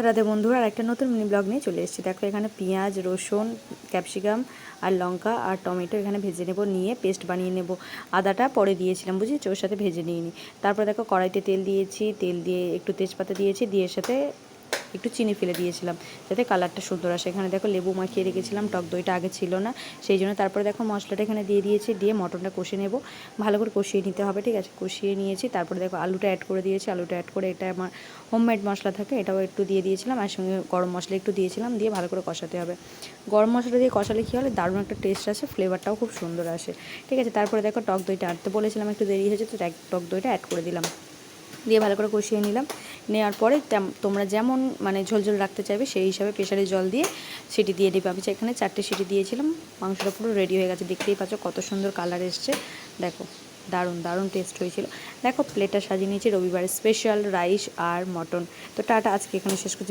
রাধে বন্ধুরা, আর একটা নতুন মিনি ব্লগ নিয়ে চলে এসেছি। দেখো এখানে পেঁয়াজ, রসুন, ক্যাপসিকাম আর লঙ্কা আর টমেটো এখানে ভেজে নেব, নিয়ে পেস্ট বানিয়ে নেব। আদাটা পরে দিয়েছিলাম, বুঝেছি, ওর সাথে ভেজে নিয়ে নিই। তারপর দেখো কড়াইতে তেল দিয়েছি, তেল দিয়ে একটু তেজপাতা দিয়েছি, দিয়ে সাথে একটু চিনি ফেলে দিয়েছিলাম যাতে কালারটা সুন্দর আসে। এখানে দেখো লেবু মাখিয়ে রেখেছিলাম, টক দইটা আগে ছিল না সেই জন্য। তারপরে দেখো মশলাটা এখানে দিয়ে দিয়েছি, দিয়ে মটনটা কষে নেব, ভালো করে কষিয়ে নিতে হবে, ঠিক আছে। কষিয়ে নিয়েছি, তারপরে দেখো আলুটা অ্যাড করে দিয়েছি। আলুটা অ্যাড করে, এটা আমার হোমমেড মশলা থাকে, এটাও একটু দিয়ে দিয়েছিলাম, আর সঙ্গে গরম মশলা একটু দিয়েছিলাম, দিয়ে ভালো করে কষাতে হবে। গরম মশলা দিয়ে কষালে কী হলে দারুণ একটা টেস্ট আসে, ফ্লেভারটাও খুব সুন্দর আসে, ঠিক আছে। তারপরে দেখো টক দইটা আনতে বলেছিলাম, একটু দেরি হয়েছে, তো টক দইটা অ্যাড করে দিলাম, দিয়ে ভালো করে কষিয়ে নিলাম। নেওয়ার পরে তোমরা যেমন মানে ঝোল রাখতে চাইবে সেই হিসাবে প্রেশারে জল দিয়ে সিটি দিয়ে দেবে। আমি এখানে 4টে সিটি দিয়েছিলাম, মাংসটা পুরো রেডি হয়ে গেছে। দেখতেই পাচ্ছ কত সুন্দর কালার এসছে, দেখো দারুণ দারুণ টেস্ট হয়েছিল। দেখো প্লেটটা সাজিয়ে নিয়েছি রবিবারের স্পেশাল রাইস আর মটন। তো টাটা, আজকে এখানে শেষ করছি।